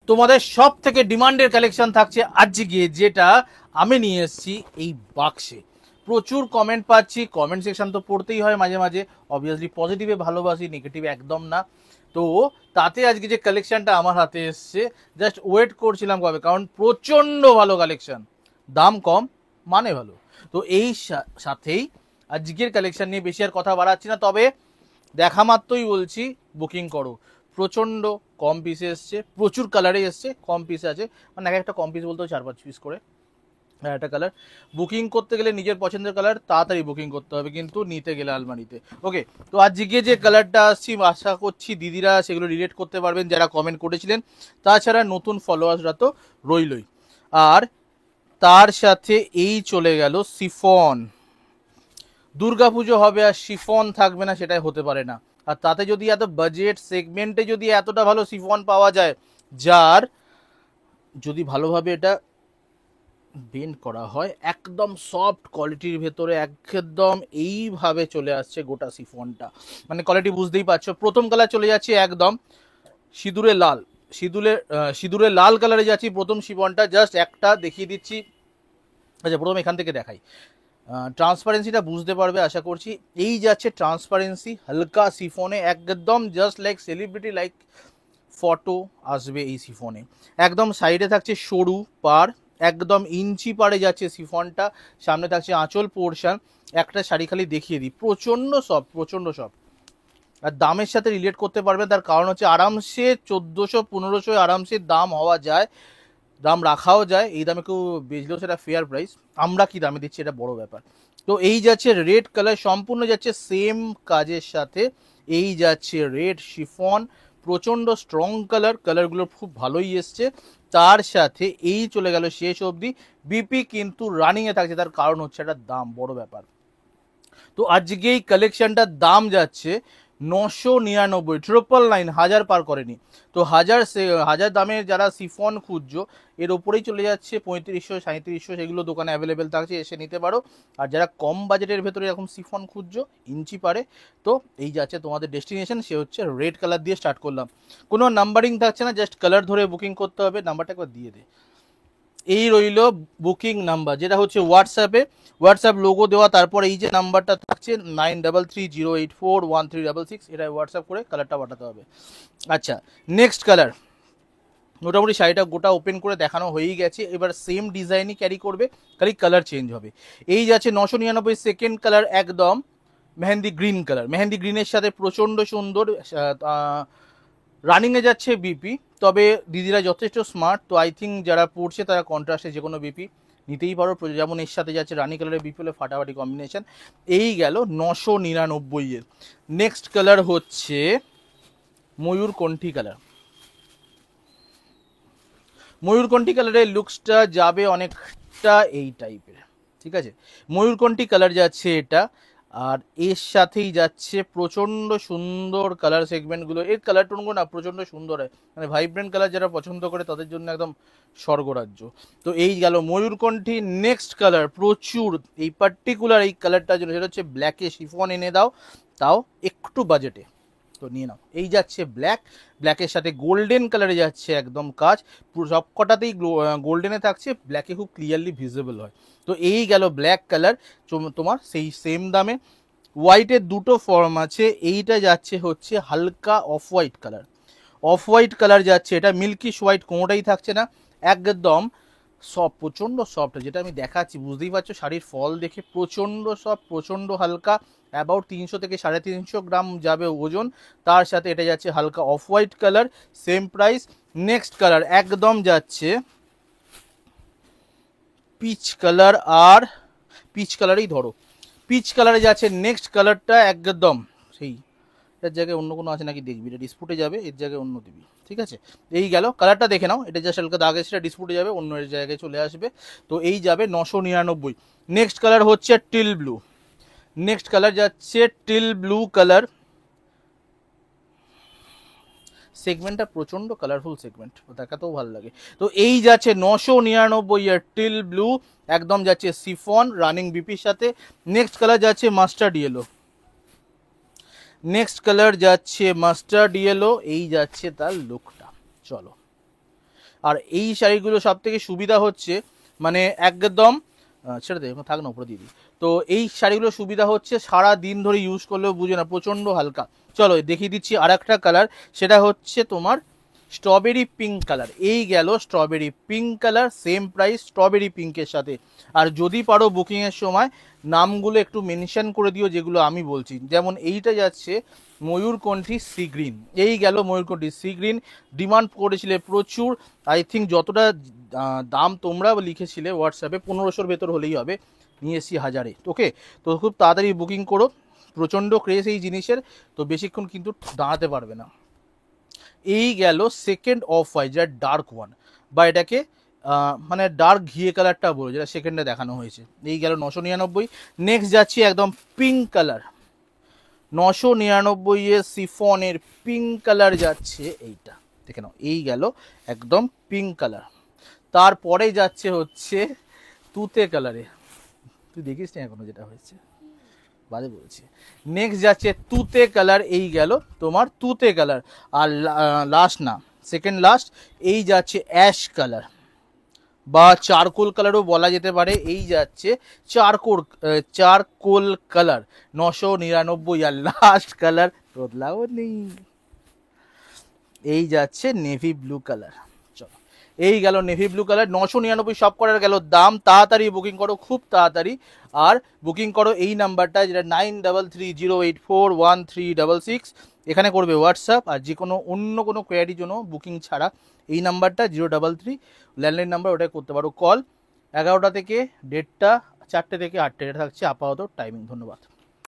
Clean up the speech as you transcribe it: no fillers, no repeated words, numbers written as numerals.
তোমাদের সব থেকে ডিমান্ডের কালেকশন থাকছে আজকে, যেটা আমি নিয়ে এসেছি এই বাক্সে। প্রচুর কমেন্ট পাচ্ছি, কমেন্ট সেকশন তো পড়তেই হয় মাঝে মাঝে, অবভিয়াসলি পজিটিভে ভালোবাসি, নেগেটিভ একদম না। তো তাতে আজকে যে কালেকশনটা আমার হাতে এসছে, জাস্ট ওয়েট করছিলাম কবে, কারণ প্রচণ্ড ভালো কালেকশন, দাম কম মানে ভালো। তো এই সাথেই আজকের কালেকশন নিয়ে বেশি আর কথা বাড়াচ্ছি না, তবে দেখা মাত্রই বলছি বুকিং করো। প্রচণ্ড কম পিসে এসছে, প্রচুর কালারে এসছে, কম পিসে আছে, মানে এক একটা কম পিস বলতেও 4-5 পিস করে একটা কালার। বুকিং করতে গেলে নিজের পছন্দের কালার তাড়াতাড়ি বুকিং করতে হবে, কিন্তু নিতে গেলে আলমারিতে। ওকে, তো আজকে যে কালারটা আসছি আশা করছি দিদিরা সেগুলো রিলেট করতে পারবেন যারা কমেন্ট করেছিলেন, তাছাড়া নতুন ফলোয়ার্সরা তো রইলই। আর তার সাথে এই চলে গেল সিফন। দুর্গাপুজো হবে আর শিফন থাকবে না, সেটাই হতে পারে না। আর তাতে যদি এত বাজেট সেগমেন্টে যদি এতটা ভালো শিফন পাওয়া যায়, যার যদি ভালোভাবে এটা বেন্ড করা হয়, একদম সফট কোয়ালিটির ভেতরে একদম এইভাবে চলে আসছে গোটা শিফনটা, মানে কোয়ালিটি বুঝতেই পারছো। প্রথম কালার চলে যাচ্ছে একদম সিঁদুরে লাল, সিঁদুরে লাল কালারে যাচ্ছি প্রথম শিফনটা, জাস্ট একটা দেখিয়ে দিচ্ছি। আচ্ছা, প্রথম এখান থেকে দেখাই, ট্রান্সপারেন্সিটা বুঝতে পারবে আশা করছি। এই যাচ্ছে ট্রান্সপারেন্সি হালকা সিফনে, একদম just like celebrity like photo আসবে এই সিফনে। একদম সাইডে থাকছে সরু পার, একদম ইঞ্চি পারে যাচ্ছে সিফনটা, সামনে থাকছে আঁচল পোর্শন। একটা শাড়ি খালি দেখিয়ে দিই, প্রচণ্ড সফট, প্রচণ্ড সফট। আর দামের সাথে রিলেট করতে পারবে, তার কারণ হচ্ছে আরামসে 1400-1500 আরামসে দাম হওয়া যায়, দাম রাখাও যায়। এই দামে কেউ বেচলেও সেটা ফেয়ার প্রাইস, আমরা কি দামে দিচ্ছি এটা বড় ব্যাপার। তো এই যাচ্ছে রেড কালার, সম্পূর্ণ যাচ্ছে সেম কাজের সাথে। এই যাচ্ছে রেড শিফন, প্রচণ্ড স্ট্রং কালার, কালারগুলো খুব ভালোই এসছে। তার সাথে এই চলে গেল শেষ অবধি বিপি, কিন্তু রানিংয়ে থাকছে, তার কারণ হচ্ছে একটা দাম, বড় ব্যাপার। তো আজকে এই কালেকশনটার দাম যাচ্ছে 999, 999, 1000 পার করেনি। তো হাজার দামের যারা সিফন খুঁজছো, এর ওপরেই চলে যাচ্ছে 3500-3700, সেগুলো দোকানে অ্যাভেলেবেল থাকছে, এসে নিতে পারো। আর যারা কম বাজেটের ভেতরে এরকম সিফন খুঁজছো ইঞ্চি পারে, তো এই যাচ্ছে তোমাদের ডেস্টিনেশন, সে হচ্ছে রেড কালার দিয়ে স্টার্ট করলাম। কোনো নাম্বারিং থাকছে না, জাস্ট কালার ধরে বুকিং করতে হবে। নাম্বারটা একবার দিয়ে দে। এই রইল বুকিং নাম্বার, যেটা হচ্ছে হোয়াটসঅ্যাপ লোগো দেওয়া, তারপর এই যে নাম্বারটা থাকছে 9330841366, এটা হোয়াটসঅ্যাপ করে কালারটা পাঠাতে হবে। আচ্ছা, নেক্সট কালার। মোটামুটি শাড়িটা গোটা ওপেন করে দেখানো হয়েই গেছে, এবার সেম ডিজাইনই ক্যারি করবে, খালি কালার চেঞ্জ হবে। এই যাচ্ছে 999, সেকেন্ড কালার একদম মেহেন্দি গ্রিন কালার, মেহেন্দি গ্রিনের সাথে প্রচণ্ড সুন্দর রানিংয়ে যাচ্ছে বিপি। তবে দিদিরা যথেষ্ট স্মার্ট, তো আই থিঙ্ক যারা পড়ছে তারা কন্ট্রাস্টে যে কোনো বিপি নিতেই পারো, যেমন এর সাথে যাচ্ছে রানি কালারের বিপি হলে ফাটাফাটি কম্বিনেশন। এই গেল 999 এর। নেক্সট কালার হচ্ছে ময়ূরকণ্ঠী কালার। ময়ূরকণ্ঠী কালারের লুকসটা যাবে অনেকটা এই টাইপের, ঠিক আছে। ময়ূরকণ্ঠী কালার যাচ্ছে এটা, আর এর সাথেই যাচ্ছে প্রচণ্ড সুন্দর কালার সেগমেন্টগুলো। এর কালার টোনগুলো না প্রচণ্ড সুন্দর হয়, মানে ভাইব্রেন্ট কালার যারা পছন্দ করে তাদের জন্য একদম স্বর্গরাজ্য। তো এই গেল ময়ূরকণ্ঠী। নেক্সট কালার প্রচুর, এই পার্টিকুলার এই কালারটার জন্য, সেটা হচ্ছে ব্ল্যাকে শিফন এনে দাও, তাও একটু বাজেটে, তো নিয়ে নাও। এই যাচ্ছে ব্ল্যাকের সাথে গোল্ডেন কালারে যাচ্ছে একদম কাজ, পুরো সব কটাতেই গোল্ডেনে থাকছে, ব্ল্যাকে খুব ক্লিয়ারলি ভিজিবল হয়। তো এই গেল ব্ল্যাক কালার, তোমার সেই সেম দামে। হোয়াইটের দুটো ফর্ম আছে, এইটা যাচ্ছে হচ্ছে হালকা off white colour, off white colour যাচ্ছে এটা, মিল্কিশ হোয়াইট কোনোটাই থাকছে না, একদম সফট, প্রচণ্ড সফট, যেটা আমি দেখাচ্ছি বুঝতেই পারছো শাড়ির ফল দেখে, প্রচণ্ড সফট, প্রচণ্ড হালকা, অ্যাবাউট 300 থেকে 350 গ্রাম যাবে ওজন। তার সাথে এটা যাচ্ছে হালকা off white colour, same price. Next colour একদম যাচ্ছে পিচ কালার, আর পিচ কালারই ধরো, পিচ কালারে যাচ্ছে নেক্সট কালারটা একদম সেই, এর জায়গায় অন্য কোনো আছে নাকি দেখবি, এটা ডিসপুটে যাবে, এর জায়গায় অন্য দিবি, ঠিক আছে। এই গেল কালারটা দেখে নাও, এটা জাস্ট হালকা দাগ এসে ডিসপুটে যাবে, অন্য এর জায়গায় চলে আসবে। তো এই যাবে 999। নেক্সট কালার হচ্ছে টিল ব্লু, নেক্সট কালার যাচ্ছে টিল ব্লু কালার, সেগমেন্টটা প্রচণ্ড কালারফুল সেগমেন্ট, দেখাতেও ভালো লাগে। তো এই যাচ্ছে 999 এর টিল ব্লু, একদম যাচ্ছে সিফন রানিং বিপির সাথে। নেক্সট কালার যাচ্ছে মাস্টার্ড ইয়েলো, নেক্সট কালার যাচ্ছে মাস্টার্ড ইয়েলো, এই যাচ্ছে তার লুকটা। চলো আর এই শাড়িগুলো সব থেকে সুবিধা হচ্ছে মানে একদম ছেড়ে দে থাক না উপরে দিদি। তো এই শাড়িগুলো সুবিধা হচ্ছে সারা দিন ধরে ইউজ করলেও বুঝে না, প্রচণ্ড হালকা। চলো দেখিয়ে দিচ্ছি আর একটা কালার, সেটা হচ্ছে তোমার স্ট্রবেরি পিঙ্ক কালার। এই গেল strawberry pink colour, same price strawberry পিঙ্কের সাথে। আর যদি পারো বুকিংয়ের সময় নামগুলো একটু মেনশন করে দিও যেগুলো আমি বলছি। যেমন এইটা যাচ্ছে ময়ূরকণ্ঠী সি গ্রিন, এই গেল ময়ূরকণ্ঠী সি গ্রিন। ডিমান্ড করেছিলে প্রচুর, আই থিঙ্ক যতটা দাম তোমরা লিখেছিলে হোয়াটসঅ্যাপে 1500-র ভেতর হলেই হবে, নিয়ে এসছি 1000-এ। ওকে, তো খুব তাড়াতাড়ি বুকিং করো, প্রচণ্ড ক্রেজ এই জিনিসের, তো বেশিক্ষণ কিন্তু দাঁড়াতে পারবে না। এই গেল সেকেন্ড অফ হোয়াইট, যেটা ডার্ক ওয়ান, বা এটাকে মানে ডার্ক ঘিয়ে কালারটা বলো, যেটা সেকেন্ডে দেখানো হয়েছে। এই গেল 999। নেক্সট যাচ্ছি একদম পিঙ্ক কালার, 999 সিফনের পিঙ্ক কালার যাচ্ছে এইটা, দেখে নাও। এই গেল একদম পিঙ্ক কালার। তারপরে যাচ্ছে হচ্ছে তুতে কালারে, তুই দেখিস না এখনো যেটা হয়েছে, বাজে বলছি। নেক্সট যাচ্ছে তুতে কালার, এই গেল তোমার তুতে কালার। আর লাস্ট না, সেকেন্ড লাস্ট, এই যাচ্ছে অ্যাশ কালার বা চারকোল কালারও বলা যেতে পারে। এই যাচ্ছে চারকোল কালার 999। আর লাস্ট কালার বদলাও নেই, এই যাচ্ছে নেভি ব্লু কালার। চলো, এই গেল নেভি ব্লু কালার 999 সব করার গেল দাম। তাড়াতাড়ি বুকিং করো, খুব তাড়াতাড়ি। আর বুকিং করো এই নাম্বারটা, যেটা 9330841366, এখানে করবে হোয়াটসঅ্যাপ। আর যে কোনো অন্য কোনো কোয়ারির জন্য বুকিং ছাড়া এই নাম্বারটা 033 ল্যান্ডলাইন নাম্বার, ওটাই করতে পারো কল। 11টা থেকে 1:30, 4টে থেকে 8টে, এটা থাকছে আপাতত টাইমিং। ধন্যবাদ।